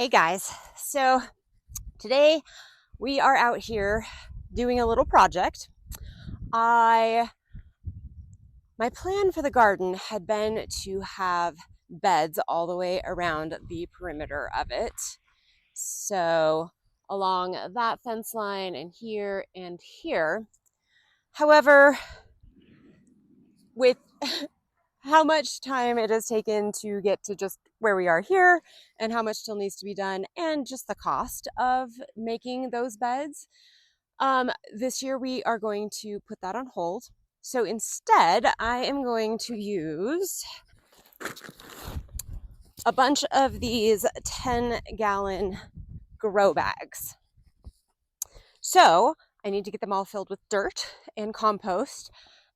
Hey guys, so today we are out here doing a little project. I My plan for the garden had been to have beds all the way around the perimeter of it. So along that fence line and here and here. However, with how much time it has taken to get to just where we are here and how much still needs to be done and just the cost of making those beds, this year we are going to put that on hold. So instead, I am going to use a bunch of these 10-gallon grow bags. So I need to get them all filled with dirt and compost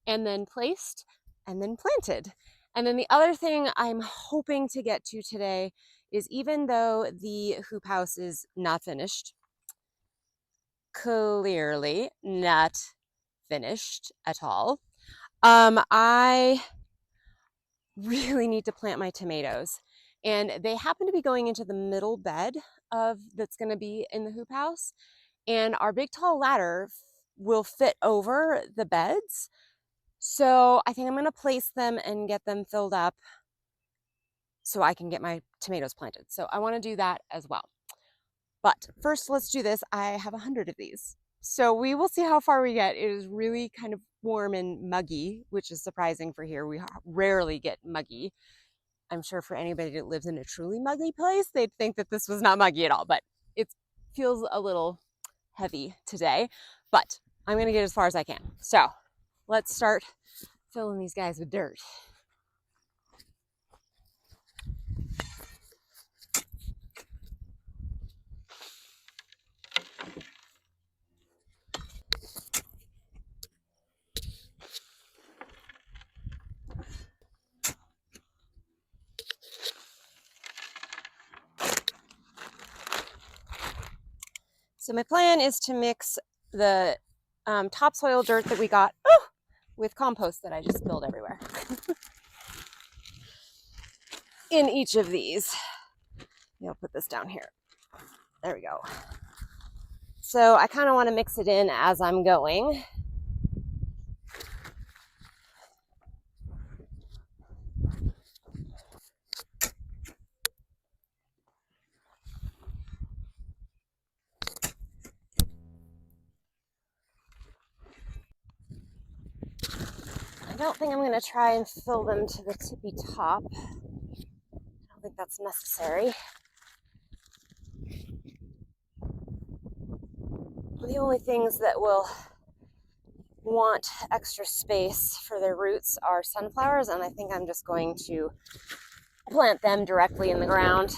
and then placed and then planted. And then the other thing I'm hoping to get to today is, even though the hoop house is not finished, clearly not finished at all, I really need to plant my tomatoes. And they happen to be going into the middle bed of that's going to be in the hoop house. And our big tall ladder will fit over the beds. So I think I'm going to place them and get them filled up so I can get my tomatoes planted. So I want to do that as well. But first, let's do this. I have 100 of these. So we will see how far we get. It is really kind of warm and muggy, which is surprising for here. We rarely get muggy. I'm sure for anybody that lives in a truly muggy place, they'd think that this was not muggy at all, but it feels a little heavy today. But I'm going to get as far as I can. So let's start filling these guys with dirt. So my plan is to mix the topsoil dirt that we got with compost that I just spilled everywhere in each of these. I'll put this down here. There we go. So I kind of want to mix it in as I'm going. I don't think I'm going to try and fill them to the tippy top. I don't think that's necessary. The only things that will want extra space for their roots are sunflowers, and I think I'm just going to plant them directly in the ground.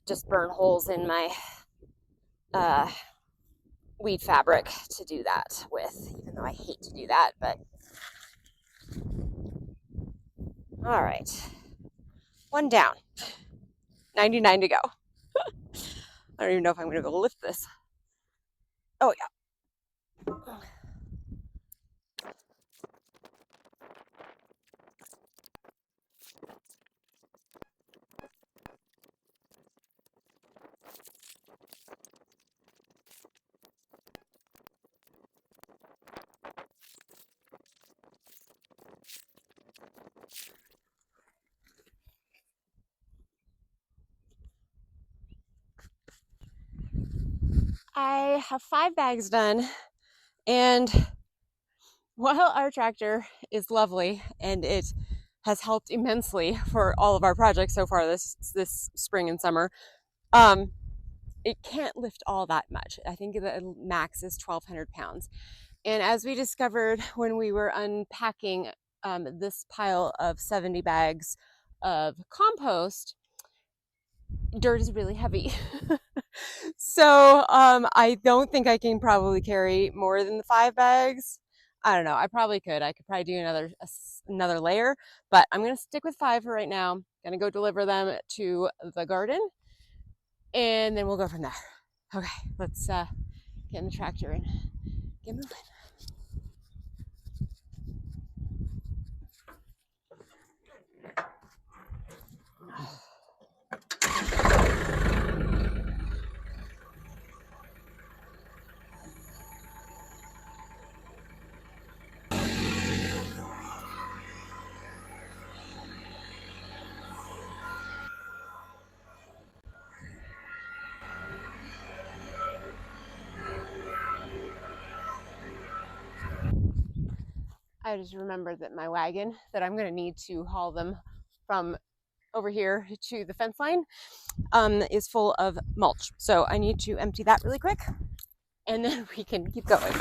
Just burn holes in my weed fabric to do that with, even though I hate to do that, but all right. One down, 99 to go. I don't even know if I'm going to go lift this. Oh, yeah. I have 5 bags done, and while our tractor is lovely and it has helped immensely for all of our projects so far this spring and summer, it can't lift all that much. I think the max is 1,200 pounds. And as we discovered when we were unpacking this pile of 70 bags of compost, dirt is really heavy. So I don't think I can probably carry more than the 5 bags. I don't know. I could probably do another layer, but I'm going to stick with 5 for right now. Going to go deliver them to the garden, and then we'll go from there. Okay, let's get in the tractor and get moving. I just remembered that my wagon that I'm going to need to haul them from over here to the fence line is full of mulch. So I need to empty that really quick and then we can keep going.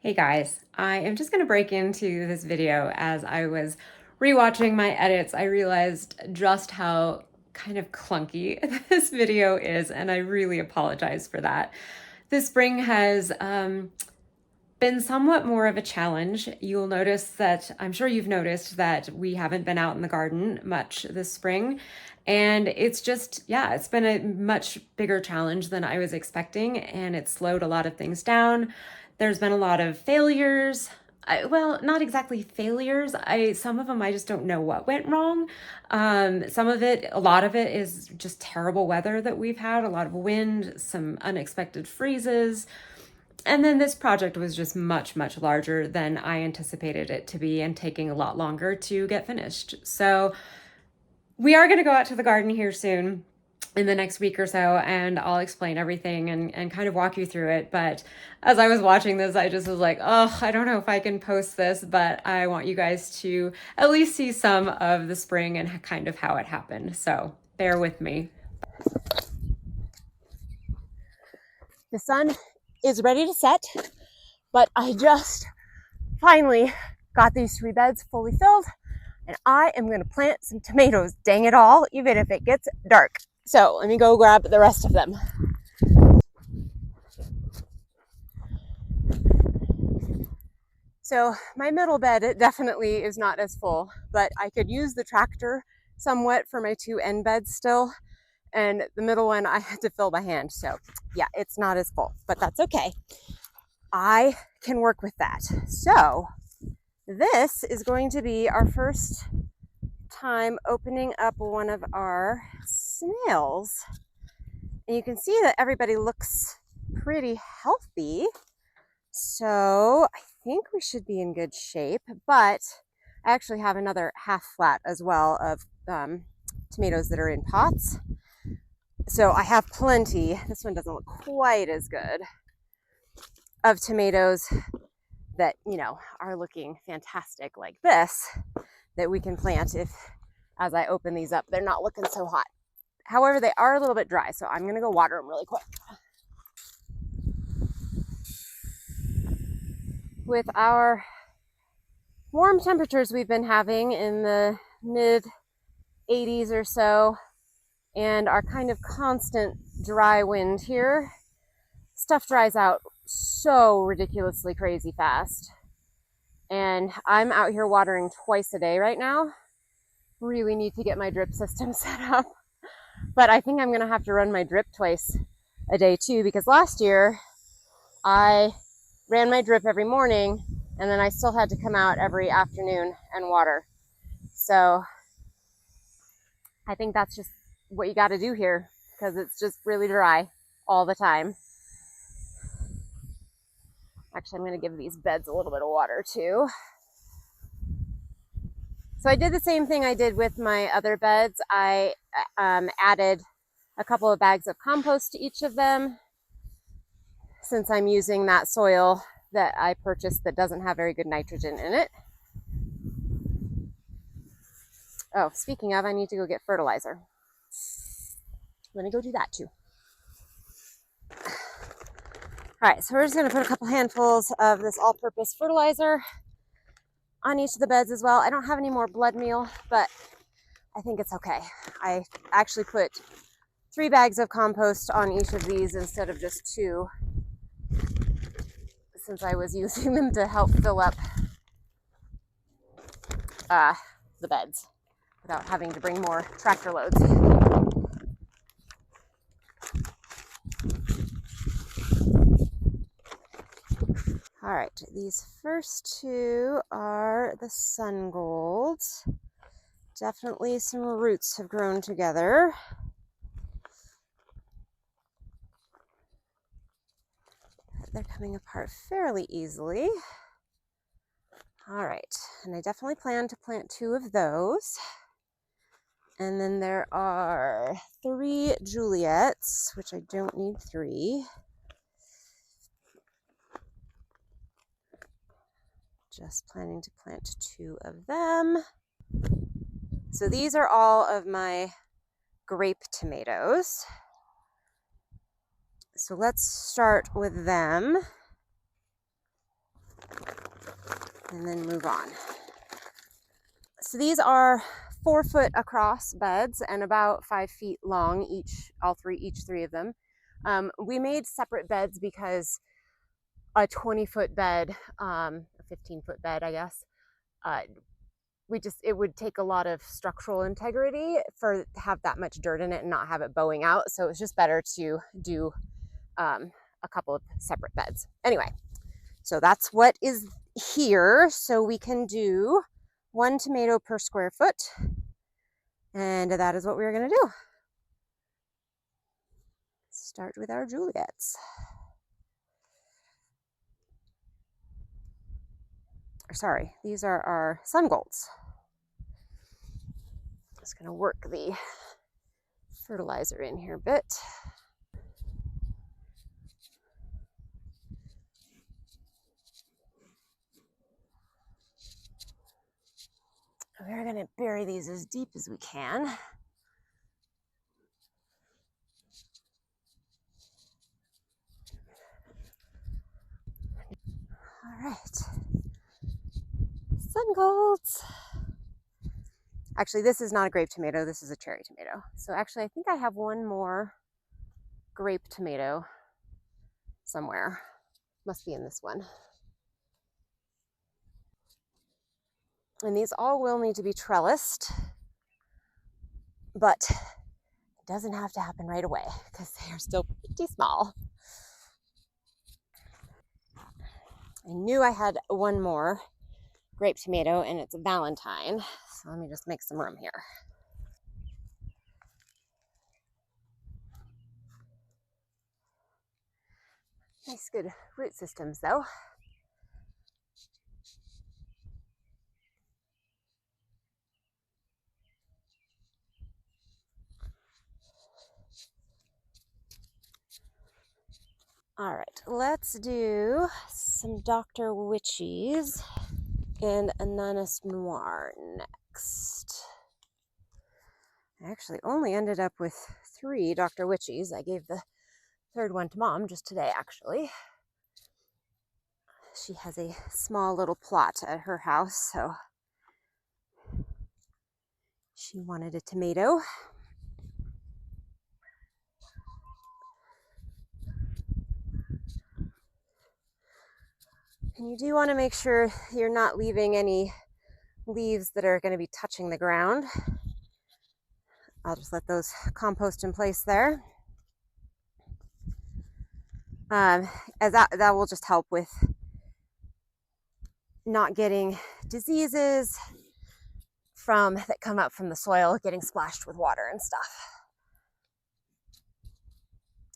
Hey guys, I am just going to break into this video. As I was rewatching my edits, I realized just how kind of clunky this video is, and I really apologize for that. This spring has been somewhat more of a challenge. You'll notice that, I'm sure you've noticed that we haven't been out in the garden much this spring. And it's just, yeah, it's been a much bigger challenge than I was expecting, and it slowed a lot of things down. There's been a lot of failures. Well, not exactly failures. Some of them I just don't know what went wrong. Some of it, a lot of it is just terrible weather that we've had, a lot of wind, some unexpected freezes. And then this project was just much, much larger than I anticipated it to be and taking a lot longer to get finished. So we are going to go out to the garden here soon in the next week or so, and I'll explain everything and kind of walk you through it. But as I was watching this, I just was like, oh, I don't know if I can post this, but I want you guys to at least see some of the spring and kind of how it happened. So bear with me. The sun is ready to set, but I just finally got these 3 beds fully filled, and I am going to plant some tomatoes, dang it all, even if it gets dark. So let me go grab the rest of them. So my middle bed, it definitely is not as full, but I could use the tractor somewhat for my 2 end beds still. And the middle one I had to fill by hand. So yeah, it's not as full, but that's okay. I can work with that. So this is going to be our first time opening up one of our snails. And you can see that everybody looks pretty healthy. So I think we should be in good shape, but I actually have another half flat as well of tomatoes that are in pots. So I have plenty. This one doesn't look quite as good, of tomatoes that, you know, are looking fantastic like this, that we can plant if, as I open these up, they're not looking so hot. However, they are a little bit dry, so I'm going to go water them really quick. With our warm temperatures we've been having in the mid 80s or so, and our kind of constant dry wind here, stuff dries out so ridiculously crazy fast. And I'm out here watering twice a day right now. Really need to get my drip system set up. But I think I'm going to have to run my drip twice a day too, because last year I ran my drip every morning and then I still had to come out every afternoon and water. So I think that's just what you got to do here, because it's just really dry all the time. Actually, I'm going to give these beds a little bit of water too. So I did the same thing I did with my other beds. I added a couple of bags of compost to each of them, since I'm using that soil that I purchased that doesn't have very good nitrogen in it. Oh, speaking of, I need to go get fertilizer. Let me go do that too. All right, so we're just going to put a couple handfuls of this all-purpose fertilizer on each of the beds as well. I don't have any more blood meal, but I think it's okay. I actually put 3 bags of compost on each of these instead of just 2, since I was using them to help fill up the beds. without having to bring more tractor loads. All right, these first two are the sun golds. Definitely some roots have grown together. They're coming apart fairly easily. All right, and I definitely plan to plant 2 of those. And then there are 3 Juliets, which I don't need 3. Just planning to plant 2 of them. So these are all of my grape tomatoes. So let's start with them and then move on. So these are 4 foot across beds and about 5 feet long each three of them. We made separate beds because a 20-foot bed, a 15-foot bed, I guess, it would take a lot of structural integrity to have that much dirt in it and not have it bowing out. So it's just better to do a couple of separate beds. Anyway, so that's what is here. So we can do 1 tomato per square foot. And that is what we're going to do. Start with our Juliets. Sorry, these are our sun golds. Just going to work the fertilizer in here a bit. We're going to bury these as deep as we can. All right. Sun golds. Actually, this is not a grape tomato. This is a cherry tomato. So actually, I think I have 1 more grape tomato somewhere. Must be in this one. And these all will need to be trellised, but it doesn't have to happen right away because they are still pretty small. I knew I had 1 more grape tomato and it's a Valentine. So let me just make some room here. Nice, good root systems though. All right, let's do some Dr. Witchies and Ananas Noir next. I actually only ended up with 3 Dr. Witchies. I gave the 3rd one to Mom just today, actually. She has a small little plot at her house, so she wanted a tomato. And you do want to make sure you're not leaving any leaves that are going to be touching the ground. I'll just let those compost in place there. As that will just help with not getting diseases that come up from the soil getting splashed with water and stuff.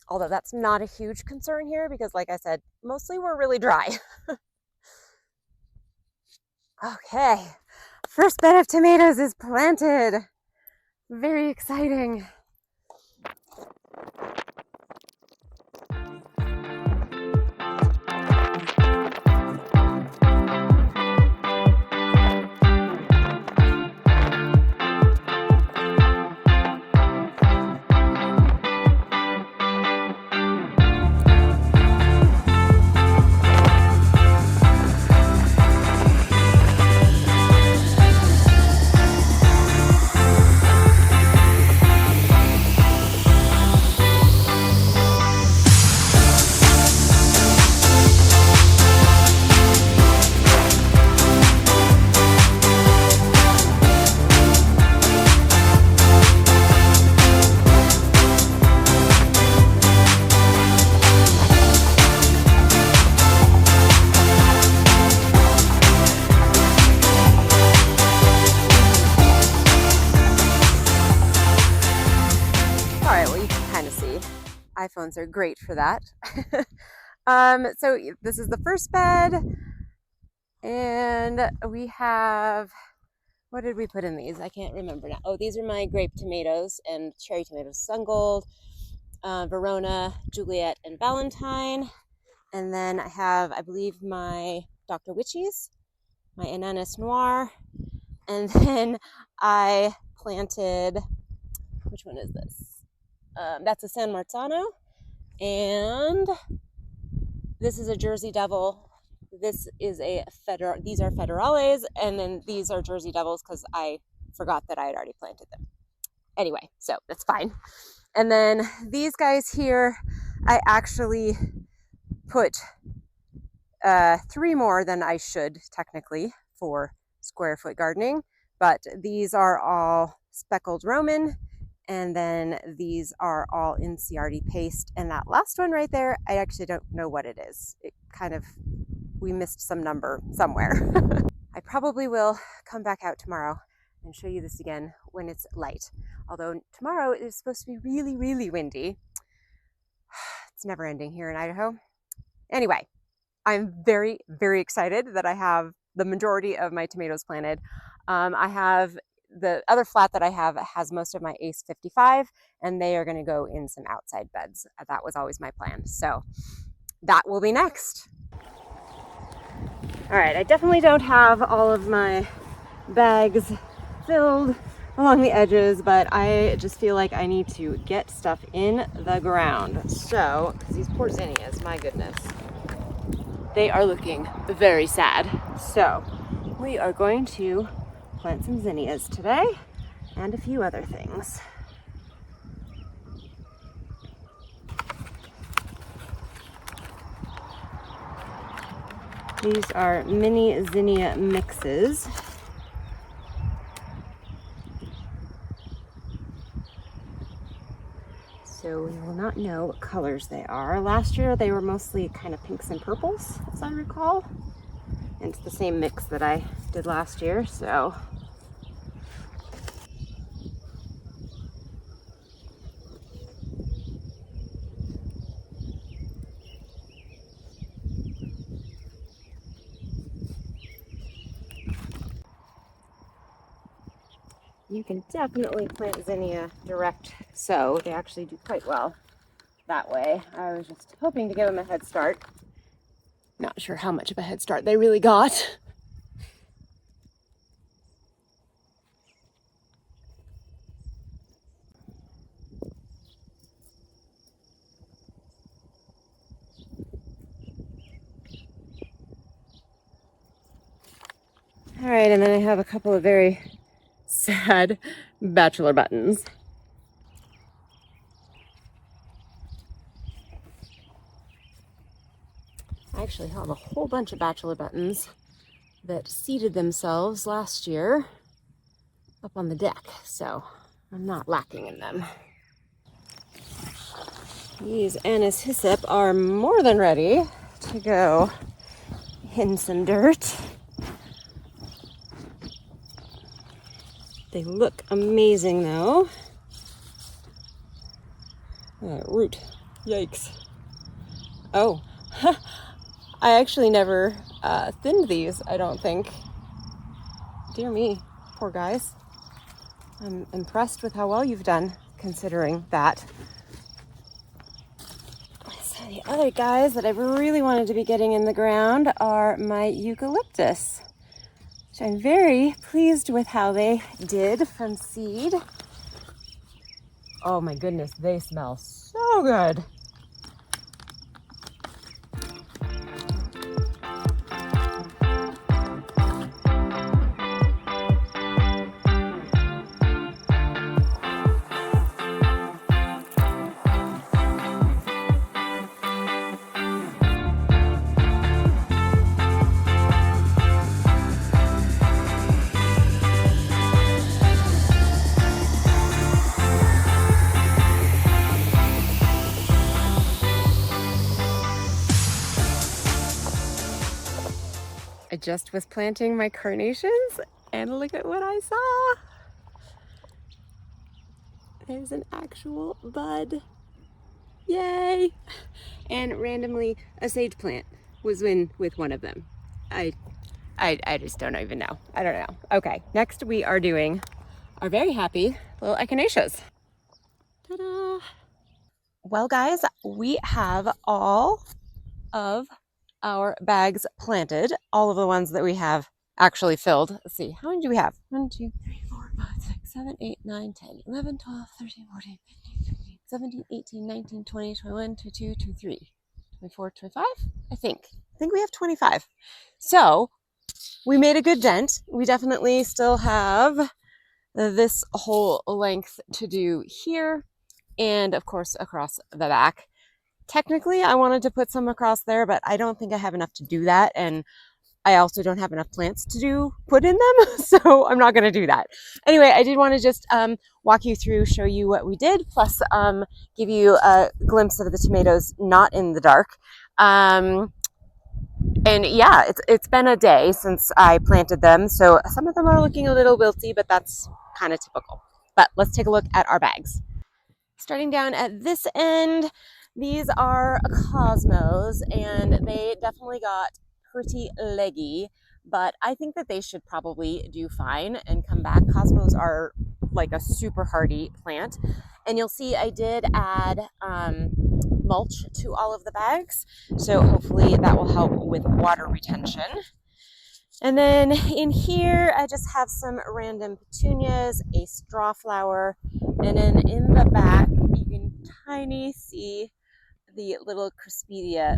Although that's not a huge concern here because, like I said, mostly we're really dry. Okay, first bed of tomatoes is planted. Very exciting. iPhones are great for that. So this is the first bed, and we have, what did we put in these? I can't remember now. Oh, these are my grape tomatoes and cherry tomatoes, Sun Gold, Verona, Juliet, and Valentine. And then I have, I believe, my Dr. Witchies, my Ananas Noir, and then I planted, which one is this? That's a San Marzano, and this is a Jersey Devil. This is these are Federales, and then these are Jersey Devils because I forgot that I had already planted them. Anyway, so that's fine. And then these guys here, I actually put 3 more than I should technically for square foot gardening, but these are all speckled Roman, and then these are all NCRD paste, and that last one right there, I actually don't know what it is. It kind of, we missed some number somewhere. I probably will come back out tomorrow and show you this again when it's light, although tomorrow it is supposed to be really, really windy. It's never ending here in Idaho. Anyway, I'm very, very excited that I have the majority of my tomatoes planted. I have the other flat that I have has most of my Ace 55, and they are going to go in some outside beds. That was always my plan. So that will be next. All right, I definitely don't have all of my bags filled along the edges, but I just feel like I need to get stuff in the ground. So, because these poor zinnias, my goodness, they are looking very sad. So we are going to plant some zinnias today and a few other things. These are mini zinnia mixes. So we will not know what colors they are. Last year they were mostly kind of pinks and purples, as I recall. And it's the same mix that I did last year, so. You can definitely plant zinnia direct sow. They actually do quite well that way. I was just hoping to give them a head start. Not sure how much of a head start they really got. All right, and then I have a couple of very sad bachelor buttons. I actually have a whole bunch of bachelor buttons that seeded themselves last year up on the deck, so I'm not lacking in them. These Anise Hyssop are more than ready to go in some dirt. They look amazing though. Root, yikes. Oh, I actually never thinned these, I don't think. Dear me, poor guys. I'm impressed with how well you've done, considering that. So the other guys that I really wanted to be getting in the ground are my eucalyptus, which I'm very pleased with how they did from seed. Oh my goodness, they smell so good. I just was planting my carnations and look at what I saw. There's an actual bud. Yay! And randomly, a sage plant was in with one of them. I just don't even know. I don't know. Okay, next we are doing our very happy little echinaceas. Ta-da! Well, guys, we have all of our bags planted, all of the ones that we have actually filled. Let's see, how many do we have? 1, 2, 3, 4, 5, 6, 7, 8, 9, 10, 11, 12, 13, 14, 15, 16, 17, 18, 19, 20, 21, 22, 23, 24, 25, I think we have 25. So we made a good dent. We definitely still have this whole length to do here, and of course across the back. Technically, I wanted to put some across there, but I don't think I have enough to do that, and I also don't have enough plants to put in them, so I'm not going to do that. Anyway, I did want to just walk you through, show you what we did, plus give you a glimpse of the tomatoes not in the dark. And yeah, it's been a day since I planted them, so some of them are looking a little wilty, but that's kind of typical. But let's take a look at our bags. Starting down at this end, these are Cosmos, and they definitely got pretty leggy, but I think that they should probably do fine and come back. Cosmos are like a super hardy plant, and you'll see I did add mulch to all of the bags, so hopefully that will help with water retention. And then in here, I just have some random petunias, a straw flower, and then in the back, you can tiny see the little Crispidia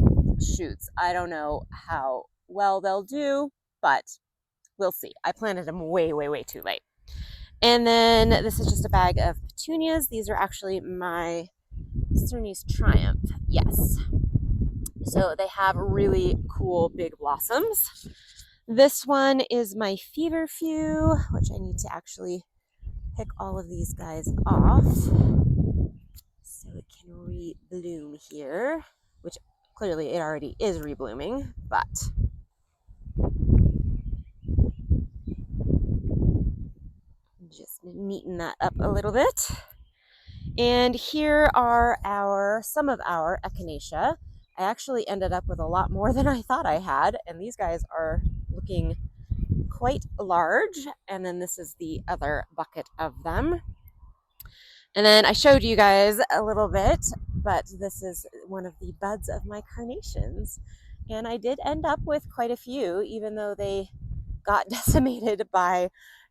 shoots. I don't know how well they'll do, but we'll see. I planted them way, way, way too late. And then this is just a bag of petunias. These are actually my Cernise Triumph, yes. So they have really cool big blossoms. This one is my Feverfew, which I need to actually pick all of these guys off so it can re-bloom here, which clearly it already is reblooming, but just neaten that up a little bit. And here are some of our echinacea. I actually ended up with a lot more than I thought I had, and these guys are looking quite large. And then this is the other bucket of them. And then I showed you guys a little bit, but this is one of the buds of my carnations. And I did end up with quite a few, even though they got decimated by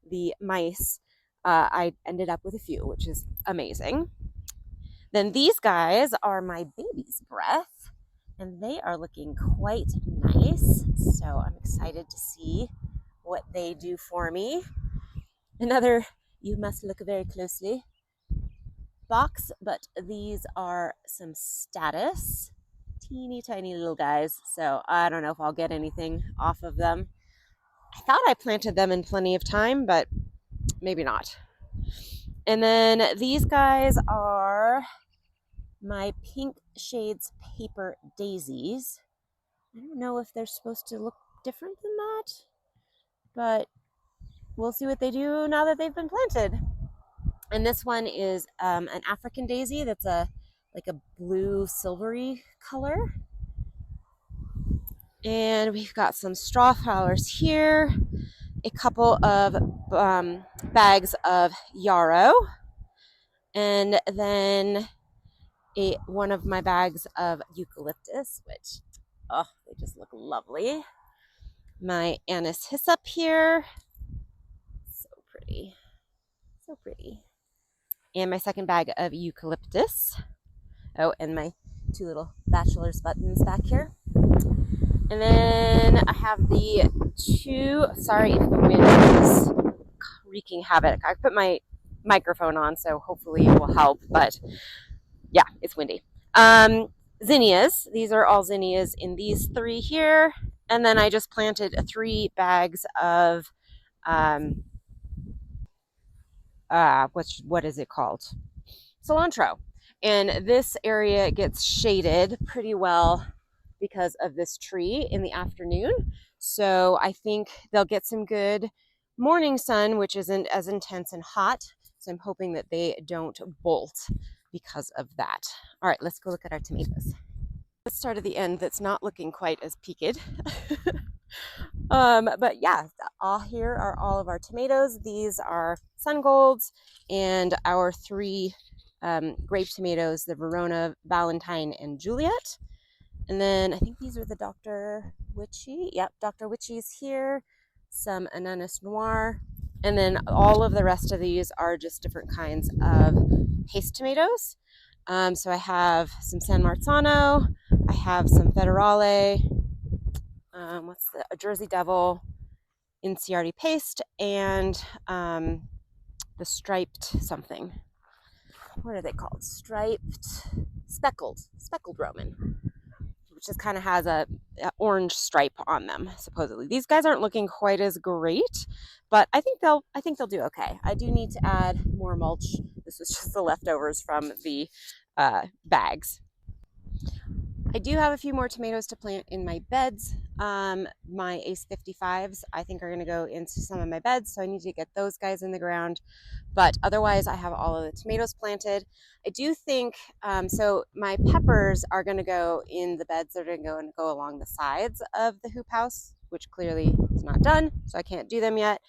the mice. I ended up with a few, which is amazing. Then these guys are my baby's breath, and they are looking quite nice. So I'm excited to see what they do for me. Another, you must look very closely, box, but these are some Statice, teeny tiny little guys. So I don't know if I'll get anything off of them. I thought I planted them in plenty of time, but maybe not. And then these guys are my Pink Shades Paper Daisies. I don't know if they're supposed to look different than that, but we'll see what they do now that they've been planted. And this one is an African daisy that's like a blue silvery color. And we've got some straw flowers here, a couple of bags of yarrow, and then one of my bags of eucalyptus, which, oh, they just look lovely. My anise hyssop here, so pretty, so pretty. And my second bag of eucalyptus. Oh, and my two little bachelor's buttons back here. And then I have the two, sorry if the wind is wreaking havoc. I put my microphone on, so hopefully it will help, but yeah, it's windy. Zinnias, these are all zinnias in these three here. And then I just planted 3 bags of, what is it called? Cilantro. And this area gets shaded pretty well because of this tree in the afternoon. So I think they'll get some good morning sun, which isn't as intense and hot. So I'm hoping that they don't bolt. because of that. All right, let's go look at our tomatoes. Let's start at the end that's not looking quite as peaked. But yeah, all here are all of our tomatoes. These are Sun Golds and our three grape tomatoes, the Verona, Valentine, and Juliet. And then I think these are the Dr. Witchy. Yep, Dr. Witchy's here. Some Ananas Noir. And then all of the rest of these are just different kinds of paste tomatoes. So I have some San Marzano. I have some Federale. What's a Jersey Devil, Inciardi paste, and the striped something. What are they called? Speckled Roman, which just kind of has a orange stripe on them, supposedly. These guys aren't looking quite as great, but I think they'll do okay. I do need to add more mulch. This was just the leftovers from the bags. I do have a few more tomatoes to plant in my beds. My Ace 55s, I think, are going to go into some of my beds, so I need to get those guys in the ground. But otherwise, I have all of the tomatoes planted. I do think, so my peppers are going to go in the beds that are going to go along the sides of the hoop house, which clearly is not done, so I can't do them yet.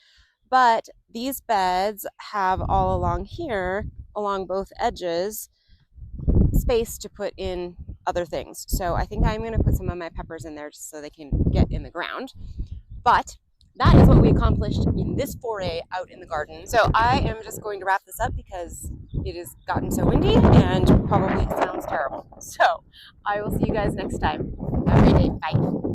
But these beds have all along here, along both edges, space to put in other things. So I think I'm going to put some of my peppers in there just so they can get in the ground. But that is what we accomplished in this foray out in the garden. So I am just going to wrap this up because it has gotten so windy and probably sounds terrible. So I will see you guys next time. Have a great day. Bye.